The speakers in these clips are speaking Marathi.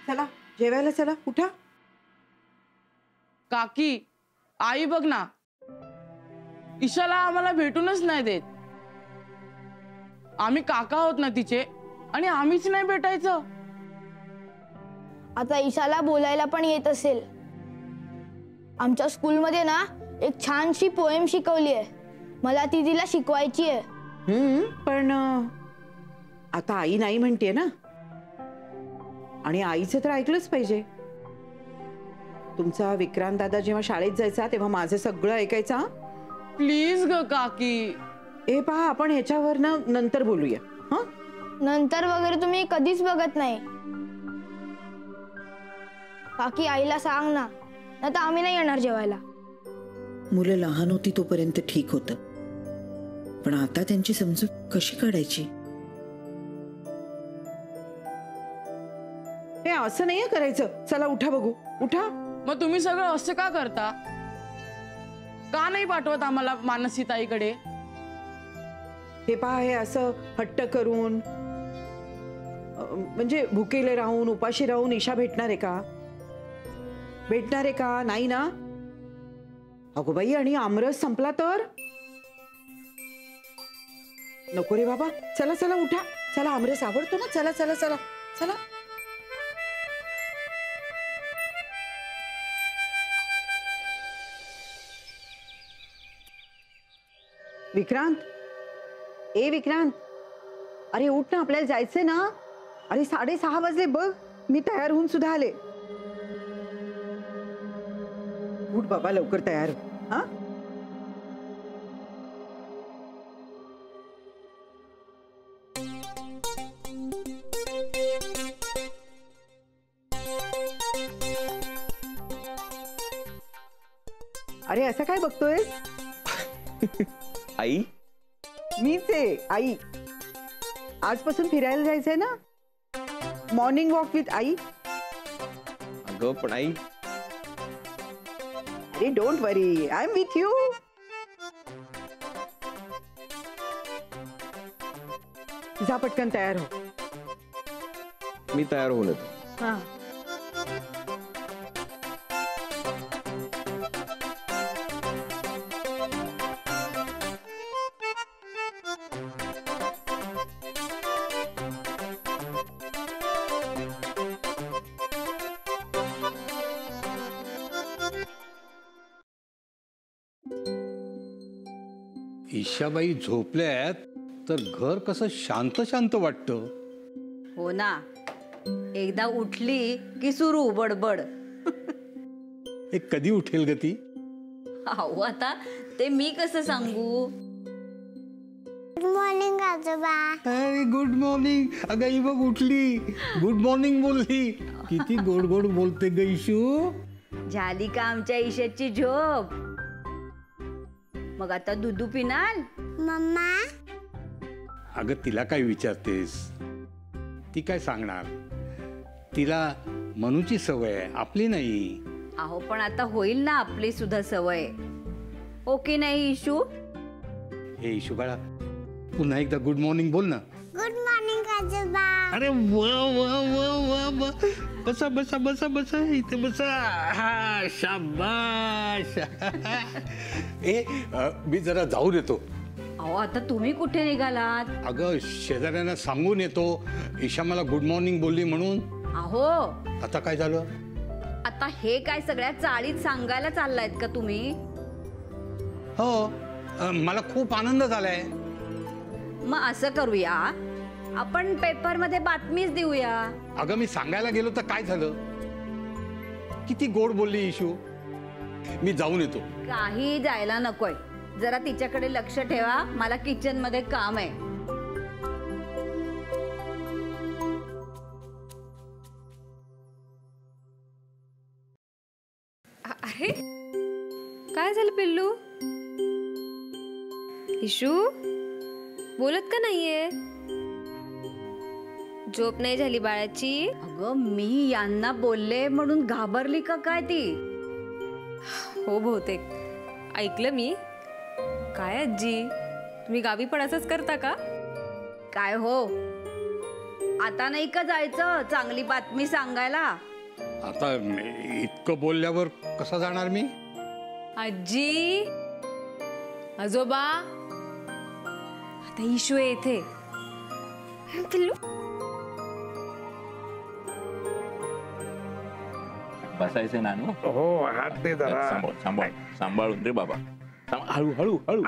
चला जेवायला चला, उठा. काकी आई बघ ना, ईशाला आम्हाला भेटूनच नाही देत. आम्ही काका आहोत ना तिचे, आणि आम्हीच नाही भेटायचं. आता ईशाला बोलायला पण येत असेल. आमच्या स्कूलमध्ये ना एक छानशी पोएम शिकवली आहे, मला ती तिला शिकवायची आहे. पण आता आई नाही म्हणते ना, आणि आईचं तर ऐकलंच पाहिजे. तुमचा विक्रांत दादा जेव्हा शाळेत जायचा तेव्हा माझं सगळं ऐकायचा. प्लीज ग काकी. हे पहा, आपण ह्याच्यावर ना नंतर बोलूया. हा, नंतर वगैरे तुम्ही कधीच बघत नाही. काकी आईला सांग ना, नाहीतर आम्ही नाही येणार जेवायला. मुलं लहान होती तोपर्यंत ठीक होतं, पण आता त्यांची समजूत कशी काढायची? हे असं नाहीये करायचं. चला उठा बघू, उठा. मग तुम्ही सगळं असं का करता? का नाही पाठवत आम्हाला मानसी ताईकडे? हे पहा, हे असं हट्ट करून म्हणजे भुकेले राहून उपाशी राहून ईशा भेटणार आहे का? भेटणार आहे का? नाही ना. अगो बाई, आणि आमरस संपला तर नको रे बाबा. चला चला उठा. चला, आमरस आवडतो ना. चला चला चला चला. विक्रांत, ए विक्रांत, अरे उठ ना, आपल्याला जायचंय ना. अरे 6:30 वाजले बघ, मी तयार होऊन सुद्धा आले. उठ बाबा, लवकर तयार हो. हा, अरे असं काय बघतोयस? आई, मीच आहे आई. आजपासून फिरायला जायचंय ना, मॉर्निंग वॉक विथ आई. अगं पण आई, अरे don't worry, I am with you. जा पटकन तयार हो. मी तयार होऊन येतो. हा, ईशाबाई झोपल्यात तर घर कसं शांत शांत वाटतं. हो ना, एकदा उठली की सुरू बडबड. हे कधी उठेल ग ती? अहो आता ते मी कसं सांगू. गुड मॉर्निंग आजोबा. Good morning. अगं ही बघ उठली, गुड मॉर्निंग बोलली. किती गोड गोड बोलते ग ईशू. झाली का आमच्या ईशाची झोप? मग आता दुधू पिनाल? मम्मा, अगं तिला काय विचारतेस, ती काय सांगणार. तिला मनूची सवय आहे, आपली नाही. अहो पण आता होईल ना आपली सुद्धा सवय. ओके नाही इशू? हे ईशू बाळा, पुन्हा एकदा गुड मॉर्निंग बोल ना. गुड मॉर्निंग आजोबा. अरे वा वा वा वा वा. बसा बसा बसा बसा, इथे बसा. हा, शाबाश. मी जरा जाऊन येतो. अहो आता तुम्ही कुठे निघालात? अगं शेजाऱ्यांना सांगून येतो, ईशा मला गुड मॉर्निंग बोलली म्हणून. अहो आता काय झालं? आता हे काय सगळ्या चाळीत सांगायला चाललायत का तुम्ही? हो, मला खूप आनंद झालाय. मग असं करूया, आपण पेपर मध्ये बातमीच देऊया. अगं मी सांगायला गेलो तर काय झालं? किती गोड बोलली ईशू. मी जाऊन येतो. काही जायला नकोय, जरा तिच्याकडे लक्ष ठेवा, मला किचन मध्ये काम आहे. अरे काय झालं पिल्लू? इशू बोलत का नाहीये? झोप नाही झाली बाळाची? अगं मी यांना बोलले म्हणून घाबरली का काय ती? हो बहुतेक ऐकलं मी. काय आजी, तुम्ही गावी पण असंच करता का? काय हो, आता नाही का जायचं चांगली बातमी सांगायला? आता इतकं बोलल्यावर कसा जाणार मी? आजी, आजोबा, आता इशू आहे इथे. पिल्लू, बसायचं नानू. हो हात ते जरा सांभाळ सांभाळ सांभाळून रे बाबा. हळू हळू हळू.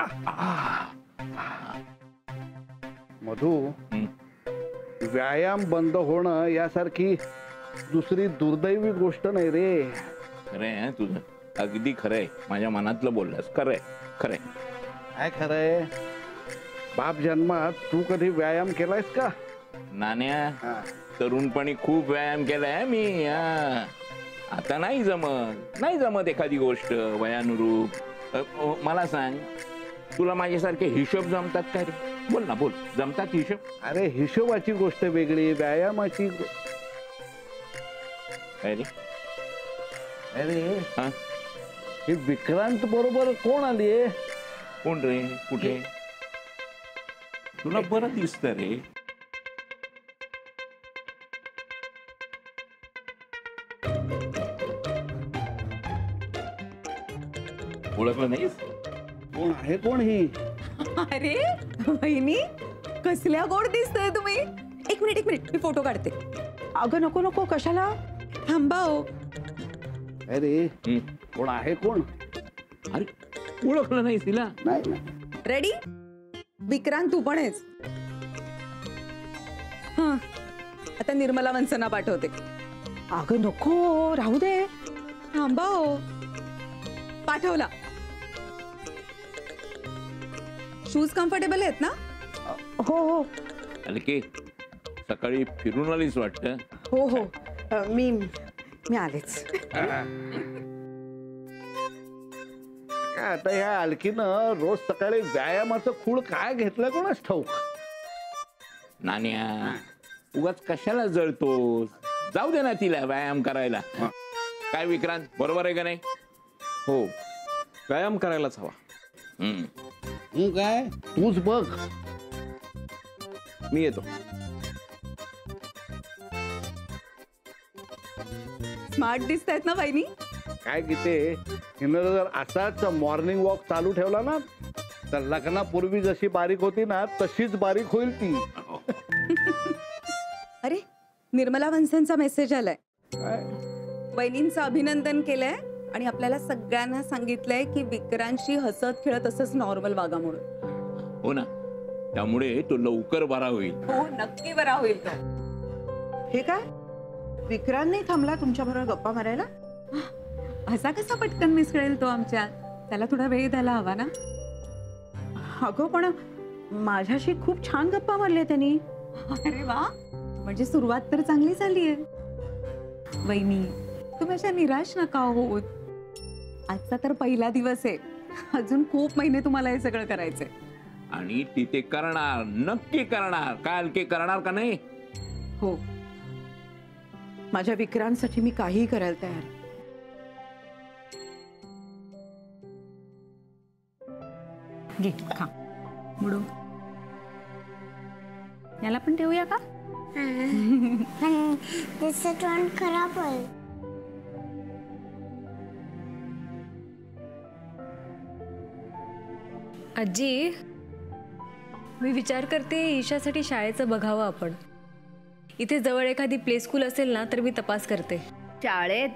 मधू, हं. व्यायाम बंद होणं यासारखी दुसरी दुर्दैवी गोष्ट नाही रे. खरंय तुझं, अगदी खरंय. माझ्या मनातलं बोललास. खरंय खरंय. काय खरंय? बाप जन्मात तू कधी व्यायाम केलायस का? नाण्या, तरुणपणी खूप व्यायाम केलाय मी. आता नाही जमत एखादी गोष्ट वयानुरूप. मला सांग, तुला माझ्यासारखे हिशोब जमतात का रे? बोल ना, बोल. जमतात हिशोब? अरे हिशोबाची गोष्ट वेगळी, व्यायामाची काय रे? अरे हा, हे विक्रांत बरोबर कोण आलीये? कोण रे? कुठे? तुला बरं दिसतं रे. ओळखलं नाहीस? कोण आहे कोण ही? अरे वहिनी, कसल्या गोड दिसतंय तुम्ही. एक मिनिट मी फोटो काढते. अगं नको नको, कशाला? थांबा हो. अरे कोण आहे कोण? अरे ओळखलं नाहीस तिला? नाही. रेडी? विक्रांत तू पण आहेस. हा, आता निर्मला वंसना पाठवते. अगं नको, राहू दे. थांबा हो. पाठवला. शूज कम्फर्टेबल आहेत ना? हो हो अलके, सकाळी फिरून आलीस वाटतं. हो हो, मी आलेच. काय आता ह्या अलकीनं रोज सकाळी व्यायामाचं खूळ काय घेतलं कोणास ठाऊक. नाण्या, उगाच कशाला जळतोस? जाऊ दे ना तिला व्यायाम करायला. काय विक्रांत, बरोबर आहे का नाही? हो, व्यायाम करायलाच हवा. तू काय, तूच बघ. मी येतो. स्मार्ट दिसतायत ना वहिनी? काय गीते, हिनं जर असाच मॉर्निंग वॉक चालू ठेवला ना, तर लग्नापूर्वी जशी बारीक होती ना तशीच बारीक होईल ती. अरे निर्मला वंसनचा मेसेज आलाय. काय? वहिनींचं अभिनंदन केलंय आणि आपल्याला सगळ्यांना सांगितलंय की विक्रांतशी हसत खेळत असंच नॉर्मल वागा म्हणून. हो ना, त्यामुळे तो लवकर बरा होईल. हो नक्की बरा होईल तो. हे काय, विक्रांत नाही थांबला तुमच्या बरोबर गप्पा मारायला? असा कसा पटकन मिसळेल तो आमच्यात? त्याला थोडा वेळ द्यायला हवा ना. अगं पण माझ्याशी खूप छान गप्पा मारल्या त्यांनी. अरे वा, म्हणजे सुरुवात तर चांगली झालीये. वहिनी, तुम्ही अशा निराश नका होत. आजचा तर पहिला दिवस आहे. अजून खूप महिने तुम्हाला हे सगळं करायचंय. आणि तिथे करणार, नक्की करणार. काय अलके, करणार का नाही? हो, माझ्या विक्रांतसाठी मी काहीही करायला तयार आहे. घे खा मुडू. याला पण ठेवूया का? पण त्याचं तोंड खराब होईल. आजी, मी विचार करते ईशासाठी शाळेचं बघावं आपण. इथे जवळ एखादी प्ले स्कूल असेल ना तर मी तपास करते. शाळेत?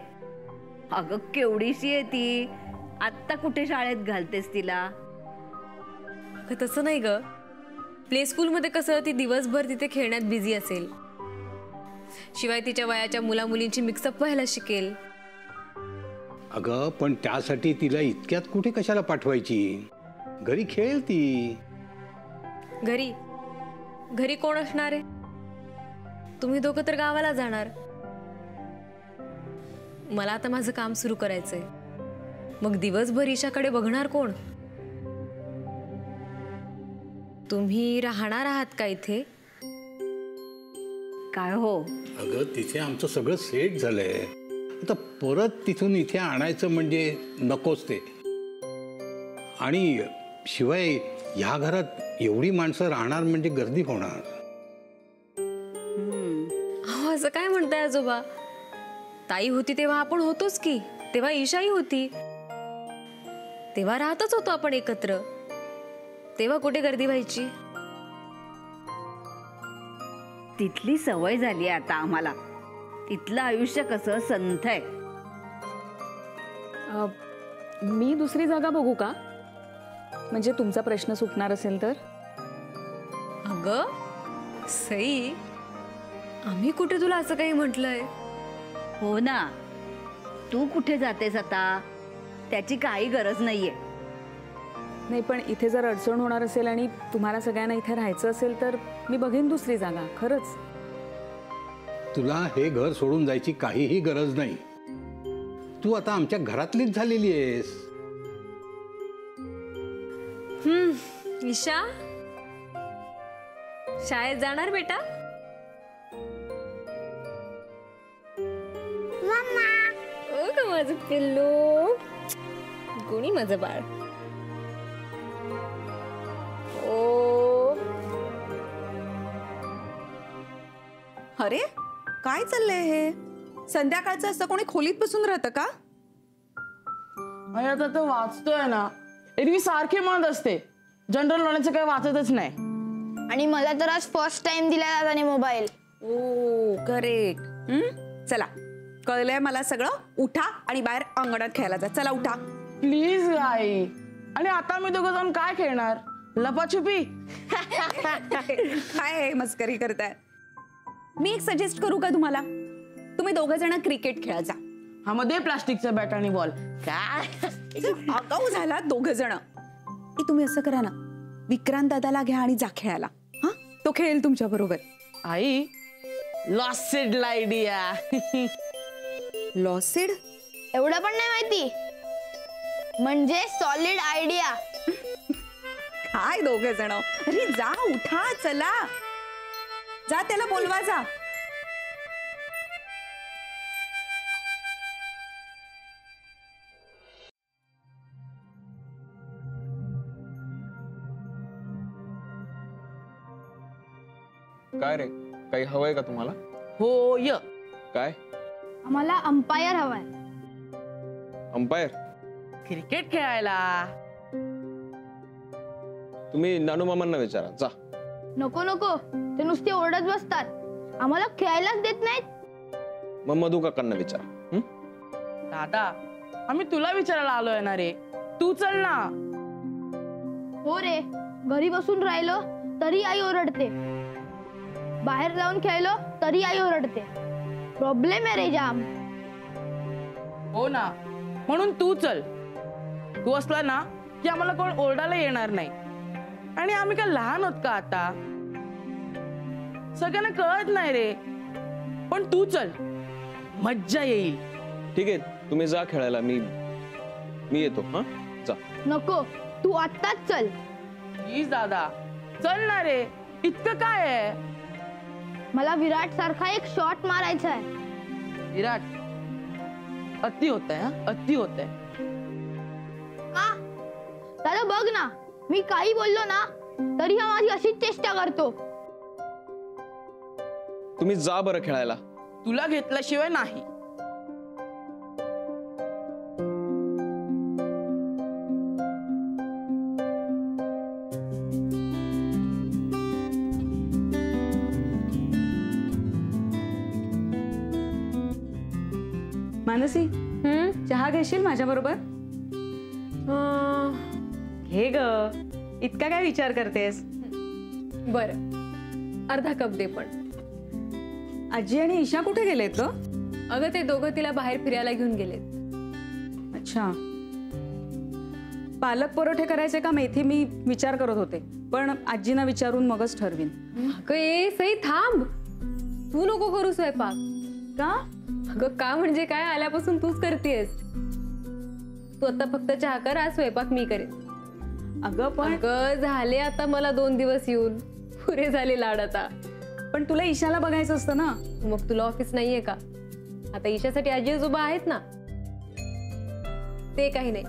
अगं केवढीशी आहे ती. आत्ता कुठे शाळेत घालतेस तिला? अगं तसं नाही ग. प्ले स्कूलमध्ये कसं ती दिवसभर तिथे खेळण्यात बिझी असेल. शिवाय तिच्या वयाच्या मुलामुलींची मिक्सअप व्हायला शिकेल. अगं पण त्यासाठी तिला इतक्यात कुठे कशाला पाठवायची? घरी खेळ ती. घरी कोण असणार आहे? तुम्ही दोघं तर गावाला जाणार. मला आता माझं काम सुरू करायचंय. मग दिवसभर ईशाकडे बघणार कोण? तुम्ही राहणार आहात का इथे? काय हो? अगं तिथे आमचं सगळं सेट झालंय. आता परत तिथून इथे आणायचं म्हणजे नकोच ते. आणि शिवाय ह्या घरात एवढी माणसं राहणार म्हणजे गर्दी होणार. असं काय म्हणताय आजोबा? ताई होती तेव्हा आपण होतोच की, तेव्हा ईशाही होती, तेव्हा राहतच होतो आपण एकत्र, तेव्हा कुठे गर्दी व्हायची? तिथली सवय झाली आता आम्हाला. तिथलं आयुष्य कसं संथ आहे. मी दुसरी जागा बघू का? म्हणजे तुमचा प्रश्न सुटणार असेल तर. अगं सई, आम्ही कुठे तुला असं काही म्हटलंय? हो ना, तू कुठे जातेस आता? त्याची काही गरज नाहीये. नाही, पण इथे जर अडचण होणार असेल आणि तुम्हाला सगळ्यांना इथे राहायचं असेल तर मी बघेन दुसरी जागा. खरंच तुला हे घर सोडून जायची काहीही गरज नाही. तू आता आमच्या घरातलीच झालेली आहेस. ईशा, शाळेत जाणार बेटा? ओ ग माझं पिल्लू, गुणी माझं बाळ. ओ अरे काय चाललंय हे? संध्याकाळचं असं कोणी खोलीत बसून राहतं का? आणि आता तो वाचतोय ना, एरवी सारखे म्हणत असते जनरल नॉलेजचं काही वाचतच नाही. आणि मला तर आज फर्स्ट टाइम दिला दादाने मोबाईल. ओ करेक्ट. चला, कळलंय मला सगळं. उठा आणि बाहेर अंगणात खेळायला जा. चला उठा प्लीज आई. आणि आता मी दोघं जाऊन काय खेळणार? लपाछुपी? काय आहे, मस्करी करताय? मी एक सजेस्ट करू का तुम्हाला? तुम्ही दोघं जण क्रिकेट खेळायचा. हा, मध्ये प्लास्टिकचा बॅट आणि बॉल. काय आगाऊ झाला दोघं जण. तुम्ही असं करा ना, विक्रांत दादाला घ्या आणि जा खेळायला. हा, तो खेळेल तुमच्या बरोबर. आई, लॉसेड आयडिया. लॉसेड? एवढं पण नाही माहिती. म्हणजे सॉलिड आयडिया. काय दोघं जण? अरे जा, उठा, चला जा, त्याला बोलवा जा. काय रे, काही हवंय का तुम्हाला? हो य. काय? आम्हाला अंपायर हवाय. अंपायर? क्रिकेट खेळायला. तुम्ही नानू मामांना विचारा, जा. नको नको, ते नुसते ओरडत बसतात. आम्हाला खेळायलाच देत नाहीत. मग मधू काकांना विचारा. दादा, आम्ही तुला विचारायला आलोय ना रे, तू चल ना. हो रे, घरी बसून राहिलो तरी आई ओरडते, बाहेर जाऊन खेळलो तरी आई ओरडते. प्रॉब्लेम आहे रे जाम. हो ना, म्हणून तू चल. तू असला ना की आम्हाला कोण ओरडायला येणार नाही. आणि आम्ही काय लहान होत का आता? सगळ्यांना कळत नाही रे. पण तू चल, मज्जा येईल. ठीक आहे, तुम्ही जा खेळायला, मी येतो. हा, जा. नको, तू आत्ताच चल. प्लीज दादा, चल ना रे. इतकं काय आहे? मला विराट सारखा एक शॉट मारायचा आहे. विराट? अति होतंय, हा, अति होतंय. का? दादा बघ ना, मी काही बोललो ना तरी हा माझी अशीच चेष्टा करतो. तुम्ही जा बरं खेळायला. तुला घेतल्याशिवाय नाही. मानसी, चहा घेशील माझ्या बरोबर? घे ग, इतका काय विचार करतेस? बरं, अर्धा कप दे. पण आजी आणि ईशा कुठे गेलेत ग? अगं ते दोघं तिला बाहेर फिरायला घेऊन गेलेत. अच्छा, पालक परोठे करायचे का मेथी मी विचार करत होते, पण आजींना विचारून मगच ठरवीन. अगं ए सई, थांब. तू नको करू स्वयंपाक. का? अगं का म्हणजे काय, आल्यापासून तूच करतेस. तू आता फक्त चहा कर, आज स्वयंपाक मी करेन. अगं पण झाले आता मला 2 दिवस येऊन, पुरे झाले लाड आता. पण तुला ईशाला बघायचं असतं ना. मग तुला ऑफिस नाहीये का? आता ईशासाठी आजी आजोबा आहेत ना. ते काही नाही,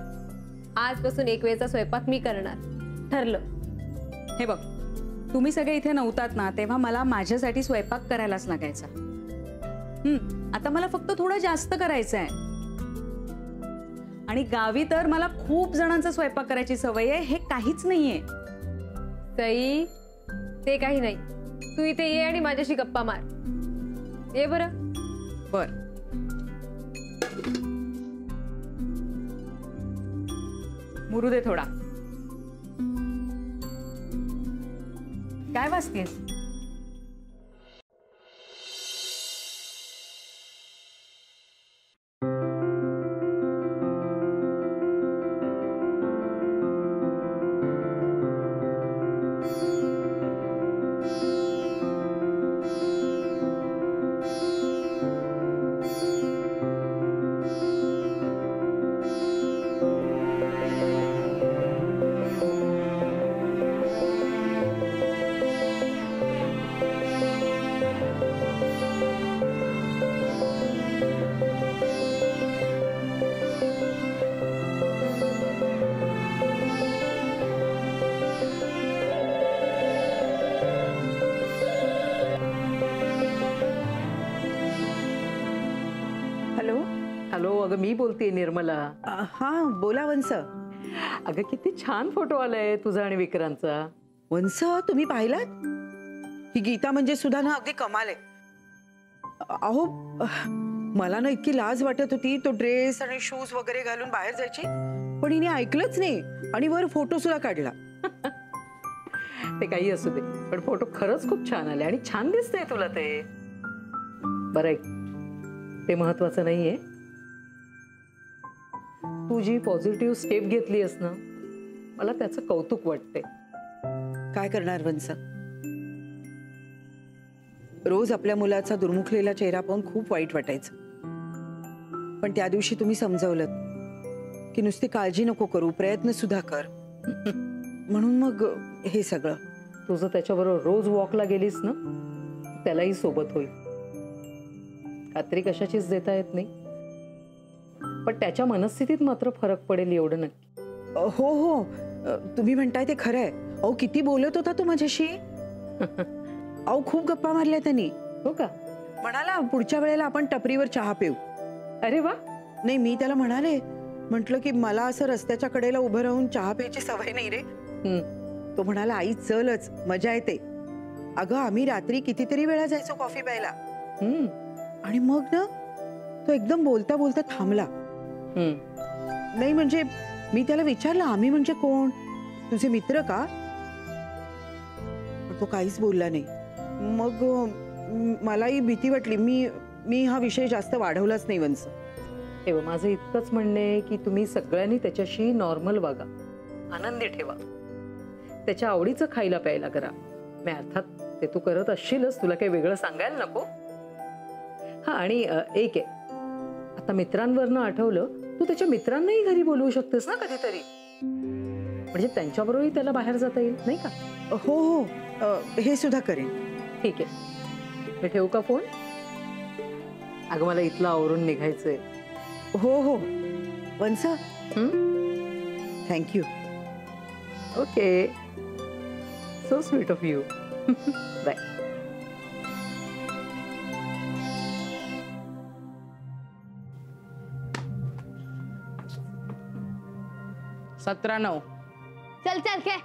आजपासून एक वेळचा स्वयंपाक मी करणार, ठरलं. हे बघ, तुम्ही सगळे इथे नव्हतात ना, तेव्हा मला माझ्यासाठी स्वयंपाक करायलाच लागायचा. आता मला फक्त थोडं जास्त करायचं आहे. आणि गावी तर मला खूप जणांचा स्वयंपाक करायची सवय आहे, हे काहीच नाहीये. सई, ते काही नाही. तू इथे ये आणि माझ्याशी गप्पा मार. ये बरं. बर. मुरू दे थोडा. काय वाचतेस? हॅलो. हॅलो, अगं मी बोलतेय निर्मला. हा बोला वंस. अगं किती छान फोटो आलाय तुझा आणि विक्रांतचा. वंस, तुम्ही पाहिलात? ही गीता म्हणजे सुद्धा ना अगदी कमाल आहे. अहो, मला ना इतकी लाज वाटत होती तो ड्रेस आणि शूज वगैरे घालून बाहेर जायची, पण हिने ऐकलंच नाही आणि वर फोटो सुद्धा काढला. ते काही असू दे, पण फोटो खरंच खूप छान आले आणि छान दिसतंय तुला ते. बरं ऐक, ते महत्वाचं नाहीये. तू जी पॉझिटिव्ह स्टेप घेतलीस ना, मला त्याचं कौतुक वाटते. काय करणार वंस, रोज आपल्या मुलाचा दुर्मुखलेला चेहरा पाहून खूप वाईट वाटायचं. पण त्या दिवशी तुम्ही समजावलं की नुसती काळजी नको करू, प्रयत्न सुद्धा कर. म्हणून मग हे सगळं. तुझं त्याच्याबरोबर रोज वॉकला गेलीस ना, त्यालाही सोबत होईल. खात्री कशाचीच देता येत नाही, पण त्याच्या मनस्थितीत मात्र फरक पडेल एवढं नक्की. हो हो, तुम्ही म्हणताय ते खरंय. अहो, किती बोलत होता तो माझ्याशी. अहो, खूप गप्पा मारल्या त्यांनी. हो का? म्हणाला पुढच्या वेळेला आपण टपरीवर चहा पिऊ. अरे वा. नाही, मी त्याला म्हणाले, म्हटलं की मला असं रस्त्याच्या कडेला उभं राहून चहा प्यायची सवय नाही रे. तो म्हणाला, आई चलच, मजा येते. अगं, आम्ही रात्री कितीतरी वेळा जायचो कॉफी प्यायला. आणि मग ना तो एकदम बोलता बोलता थांबला. नाही म्हणजे मी त्याला विचारलं, आम्ही म्हणजे कोण, तुझे मित्र का? तो काहीच बोलला नाही. मग मलाही भीती वाटली. मी हा विषय जास्त वाढवलाच नाही वंस. हे माझं इतकंच म्हणणं आहे की तुम्ही सगळ्यांनी त्याच्याशी नॉर्मल वागा, आनंदी ठेवा, त्याच्या आवडीचं खायला प्यायला करा. मी अर्थात ते तू करत असशीलच, तुला काही वेगळं सांगायला नको. हा, आणि एक आहे, आता मित्रांवरनं आठवलं, तू त्याच्या मित्रांनाही घरी बोलवू शकतेस ना कधीतरी, म्हणजे त्यांच्याबरोबरही त्याला बाहेर जाता येईल, नाही का? हो हो, हे सुद्धा करेन. ठीक आहे, मी ठेवू का फोन? अगं मला इथलं आवरून निघायचंय. हो हो once, thank you. Okay, so sweet of you. Bye. 17-9. चल चल काय.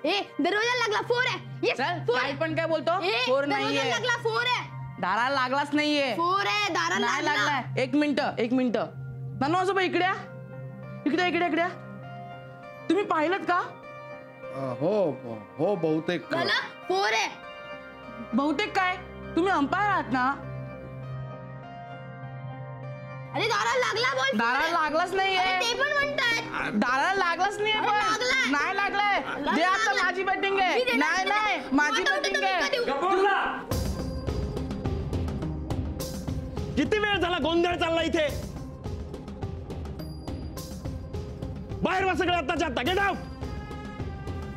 ए, दरवाजा लागला, फोर आहे. Yes, चल, फोर काय आहे. पण काय बोलतो? ए, फोर दरवाजा नाहीये. लागला, फोर आहे. दाराला लागलाच नाहीये. फोर आहे, दाराला नाही लागला. लागलाय. एक मिनिट. नानू आजोबा इकडे या. इकडे या. तुम्ही पाहिलं का? हो हो, बहुतेक. मला फोर आहे. बहुतेक काय? तुम्ही अंपायर आहात ना? अरे दाराला लागला, बोल. दाराला लागलाच नाहीये. अरे ते पण म्हणतात. दाराला लागलाच नाहीये. अरे लागलाय. नाही लागलाय. दे आता, माझी बॅटिंग आहे. मी देणार, नाही, माझी मग बॅटिंग नका आहे. देऊ. किती वेळ झाला गोंधळ चालला इथे? बाहेर वा सगळे आत्ताच्या आत्ता. Get out.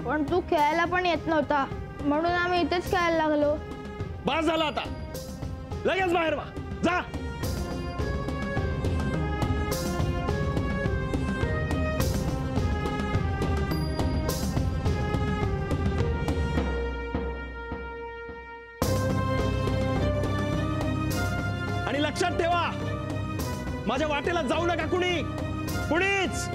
पण तू खेळायला पण येत नव्हता, म्हणून आम्ही इथेच खेळायला लागलो. बास झाला आता, लगेच बाहेर वा. जा. लक्षात ठेवा, माझ्या वाटेला जाऊ नका कुणीच.